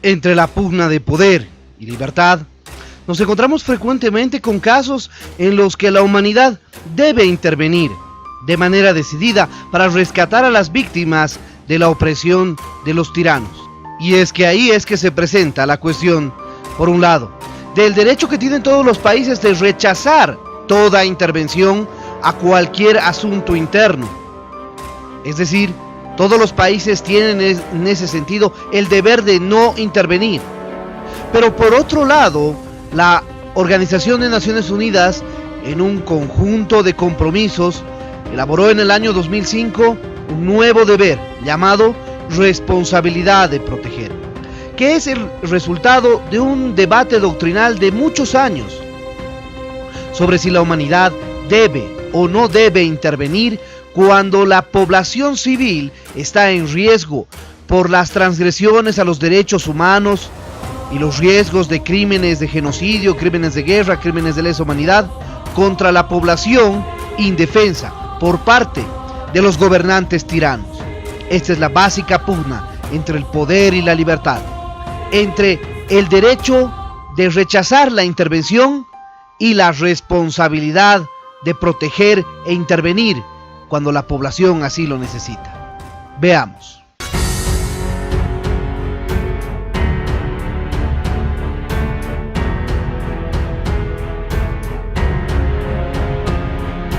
Entre la pugna de poder y libertad, nos encontramos frecuentemente con casos en los que la humanidad debe intervenir de manera decidida para rescatar a las víctimas de la opresión de los tiranos. Y es que ahí es que se presenta la cuestión, por un lado, del derecho que tienen todos los países de rechazar toda intervención a cualquier asunto interno. Es decir, todos los países tienen en ese sentido el deber de no intervenir. Pero por otro lado, la Organización de Naciones Unidas, en un conjunto de compromisos, elaboró en el año 2005 un nuevo deber llamado responsabilidad de proteger, que es el resultado de un debate doctrinal de muchos años sobre si la humanidad debe o no debe intervenir cuando la población civil está en riesgo por las transgresiones a los derechos humanos y los riesgos de crímenes de genocidio, crímenes de guerra, crímenes de lesa humanidad contra la población indefensa por parte de los gobernantes tiranos. Esta es la básica pugna entre el poder y la libertad, entre el derecho de rechazar la intervención y la responsabilidad de proteger e intervenir cuando la población así lo necesita. Veamos.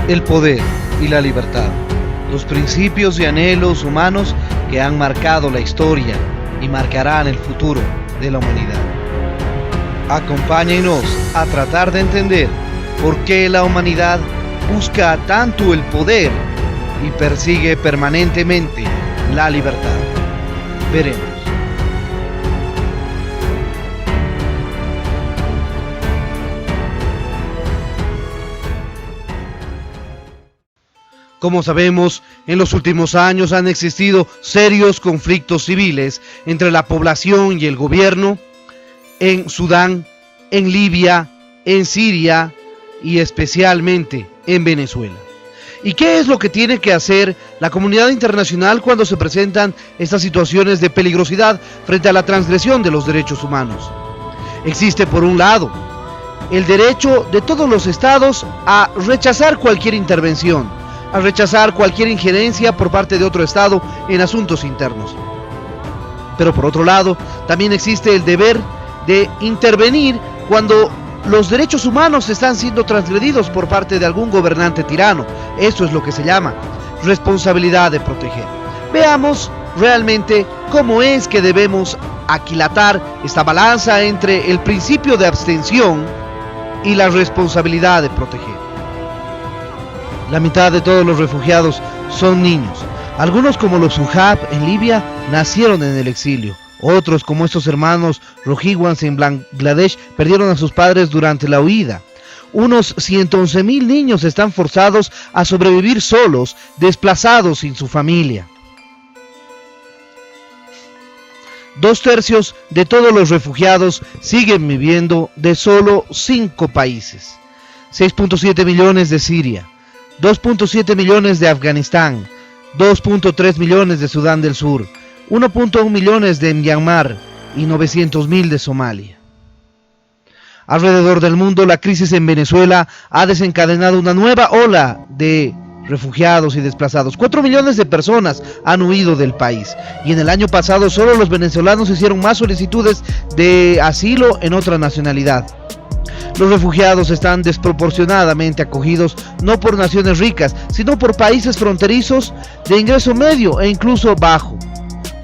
El poder y la libertad, los principios y anhelos humanos que han marcado la historia y marcarán el futuro de la humanidad. Acompáñenos a tratar de entender por qué la humanidad busca tanto el poder y persigue permanentemente la libertad. Veremos. Como sabemos, en los últimos años han existido serios conflictos civiles entre la población y el gobierno en Sudán, en Libia, en Siria y especialmente en Venezuela. ¿Y qué es lo que tiene que hacer la comunidad internacional cuando se presentan estas situaciones de peligrosidad frente a la transgresión de los derechos humanos? Existe, por un lado, el derecho de todos los estados a rechazar cualquier intervención, a rechazar cualquier injerencia por parte de otro estado en asuntos internos. Pero por otro lado, también existe el deber de intervenir cuando los derechos humanos están siendo transgredidos por parte de algún gobernante tirano. Eso es lo que se llama responsabilidad de proteger. Veamos realmente cómo es que debemos aquilatar esta balanza entre el principio de abstención y la responsabilidad de proteger. La mitad de todos los refugiados son niños. Algunos, como los Sujab en Libia, nacieron en el exilio. Otros, como estos hermanos Rohingyas en Bangladesh, perdieron a sus padres durante la huida. Unos 111,000 niños están forzados a sobrevivir solos, desplazados sin su familia. 2/3 de todos los refugiados siguen viviendo de solo 5 países. 6.7 millones de Siria, 2.7 millones de Afganistán, 2.3 millones de Sudán del Sur, 1.1 millones de Myanmar y 900,000 de Somalia. Alrededor del mundo, la crisis en Venezuela ha desencadenado una nueva ola de refugiados y desplazados. 4 millones de personas han huido del país y en el año pasado solo los venezolanos hicieron más solicitudes de asilo en otra nacionalidad. Los refugiados están desproporcionadamente acogidos no por naciones ricas, sino por países fronterizos de ingreso medio e incluso bajo.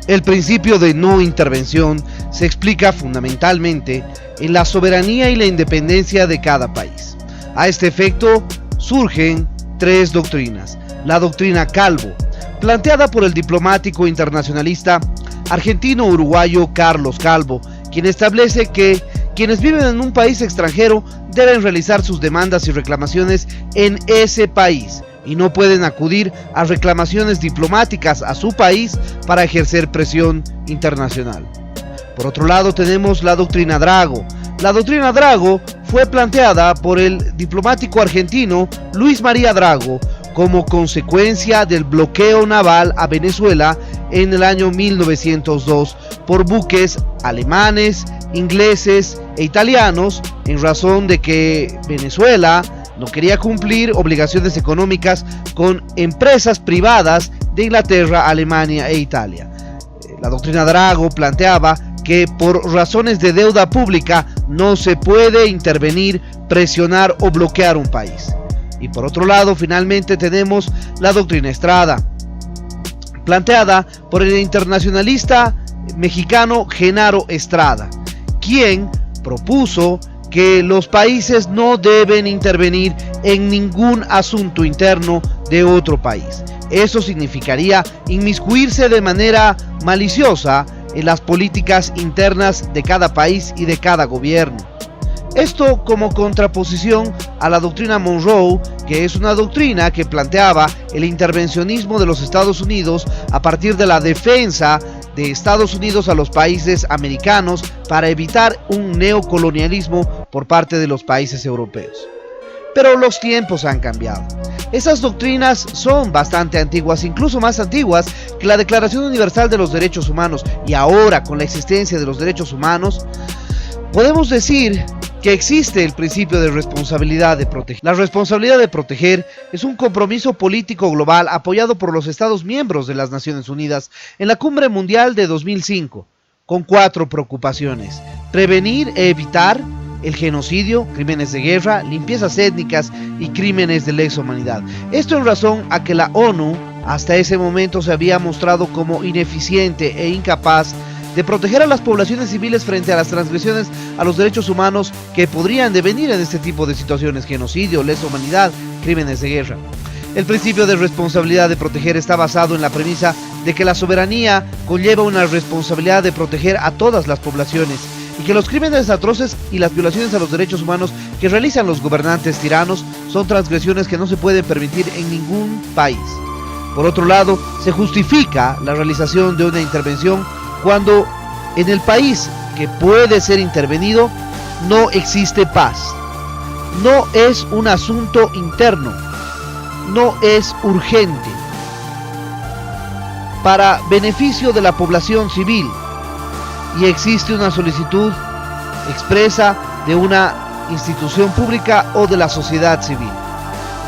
El principio de no intervención se explica fundamentalmente en la soberanía y la independencia de cada país. A este efecto surgen 3 doctrinas. La doctrina Calvo, planteada por el diplomático internacionalista argentino-uruguayo Carlos Calvo, quien establece que quienes viven en un país extranjero deben realizar sus demandas y reclamaciones en ese país y no pueden acudir a reclamaciones diplomáticas a su país para ejercer presión internacional. Por otro lado, tenemos la doctrina Drago. La doctrina Drago fue planteada por el diplomático argentino Luis María Drago como consecuencia del bloqueo naval a Venezuela en el año 1902 por buques alemanes, ingleses e italianos, en razón de que Venezuela no quería cumplir obligaciones económicas con empresas privadas de Inglaterra, Alemania e Italia. La doctrina Drago planteaba que por razones de deuda pública no se puede intervenir, presionar o bloquear un país. Y por otro lado, finalmente tenemos la doctrina Estrada, planteada por el internacionalista mexicano Genaro Estrada, quien propuso que los países no deben intervenir en ningún asunto interno de otro país. Eso significaría inmiscuirse de manera maliciosa en las políticas internas de cada país y de cada gobierno. Esto como contraposición a la doctrina Monroe, que es una doctrina que planteaba el intervencionismo de los Estados Unidos a partir de la defensa de Estados Unidos a los países americanos para evitar un neocolonialismo por parte de los países europeos. Pero los tiempos han cambiado. Esas doctrinas son bastante antiguas, incluso más antiguas que la Declaración Universal de los Derechos Humanos, y ahora, con la existencia de los derechos humanos, podemos decir que existe el principio de responsabilidad de proteger. La responsabilidad de proteger es un compromiso político global apoyado por los Estados miembros de las Naciones Unidas en la Cumbre Mundial de 2005, con 4 preocupaciones: prevenir e evitar el genocidio, crímenes de guerra, limpiezas étnicas y crímenes de lesa humanidad. Esto en razón a que la ONU hasta ese momento se había mostrado como ineficiente e incapaz de proteger a las poblaciones civiles frente a las transgresiones a los derechos humanos que podrían devenir en este tipo de situaciones: genocidio, lesa humanidad, crímenes de guerra. El principio de responsabilidad de proteger está basado en la premisa de que la soberanía conlleva una responsabilidad de proteger a todas las poblaciones, y que los crímenes atroces y las violaciones a los derechos humanos que realizan los gobernantes tiranos son transgresiones que no se pueden permitir en ningún país. Por otro lado, se justifica la realización de una intervención cuando en el país que puede ser intervenido no existe paz, no es un asunto interno, no es urgente, para beneficio de la población civil, y existe una solicitud expresa de una institución pública o de la sociedad civil.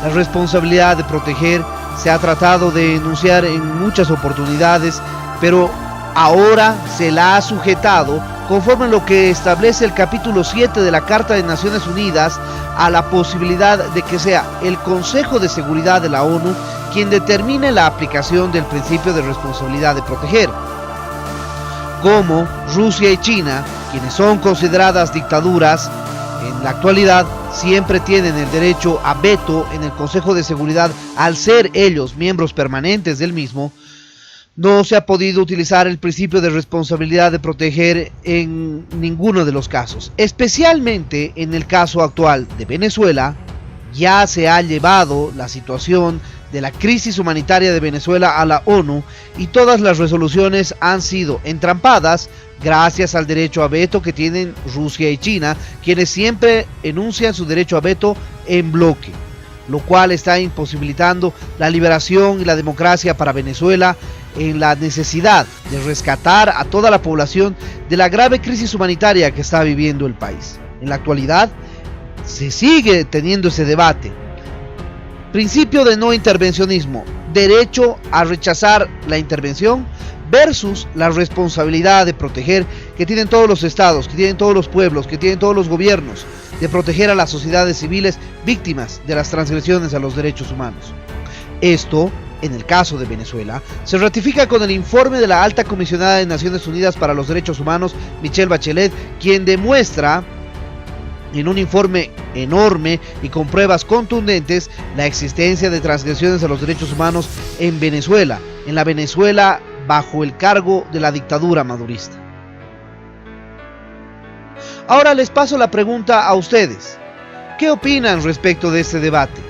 La responsabilidad de proteger se ha tratado de enunciar en muchas oportunidades, pero ahora se la ha sujetado, conforme a lo que establece el capítulo 7 de la Carta de Naciones Unidas, a la posibilidad de que sea el Consejo de Seguridad de la ONU quien determine la aplicación del principio de responsabilidad de proteger. Como Rusia y China, quienes son consideradas dictaduras, en la actualidad siempre tienen el derecho a veto en el Consejo de Seguridad al ser ellos miembros permanentes del mismo, no se ha podido utilizar el principio de responsabilidad de proteger en ninguno de los casos. Especialmente en el caso actual de Venezuela, ya se ha llevado la situación de la crisis humanitaria de Venezuela a la ONU y todas las resoluciones han sido entrampadas gracias al derecho a veto que tienen Rusia y China, quienes siempre enuncian su derecho a veto en bloque, lo cual está imposibilitando la liberación y la democracia para Venezuela, en la necesidad de rescatar a toda la población de la grave crisis humanitaria que está viviendo el país. En la actualidad se sigue teniendo ese debate. Principio de no intervencionismo, derecho a rechazar la intervención versus la responsabilidad de proteger que tienen todos los estados, que tienen todos los pueblos, que tienen todos los gobiernos, de proteger a las sociedades civiles víctimas de las transgresiones a los derechos humanos. Esto, en el caso de Venezuela, se ratifica con el informe de la Alta Comisionada de Naciones Unidas para los Derechos Humanos, Michelle Bachelet, quien demuestra en un informe enorme y con pruebas contundentes la existencia de transgresiones a los derechos humanos en Venezuela, en la Venezuela bajo el cargo de la dictadura madurista. Ahora les paso la pregunta a ustedes. ¿Qué opinan respecto de este debate?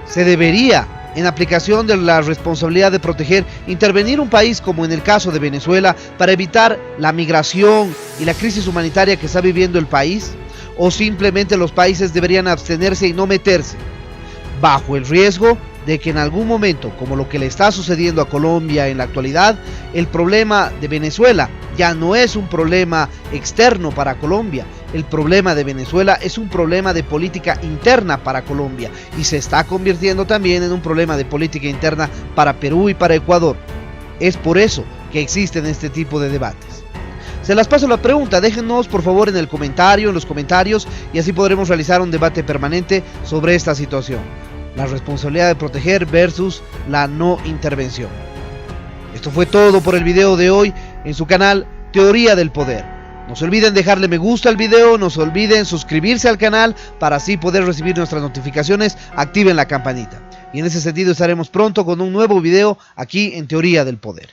¿Se debería, en aplicación de la responsabilidad de proteger, intervenir un país como en el caso de Venezuela para evitar la migración y la crisis humanitaria que está viviendo el país? ¿O simplemente los países deberían abstenerse y no meterse, bajo el riesgo de que en algún momento, como lo que le está sucediendo a Colombia en la actualidad, el problema de Venezuela ya no es un problema externo para Colombia. El problema de Venezuela es un problema de política interna para Colombia y se está convirtiendo también en un problema de política interna para Perú y para Ecuador. Es por eso que existen este tipo de debates. Se las paso la pregunta, déjenos por favor en los comentarios, y así podremos realizar un debate permanente sobre esta situación. La responsabilidad de proteger versus la no intervención. Esto fue todo por el video de hoy en su canal Teoría del Poder. No se olviden dejarle me gusta al video, no se olviden suscribirse al canal para así poder recibir nuestras notificaciones, activen la campanita. Y en ese sentido estaremos pronto con un nuevo video aquí en Teoría del Poder.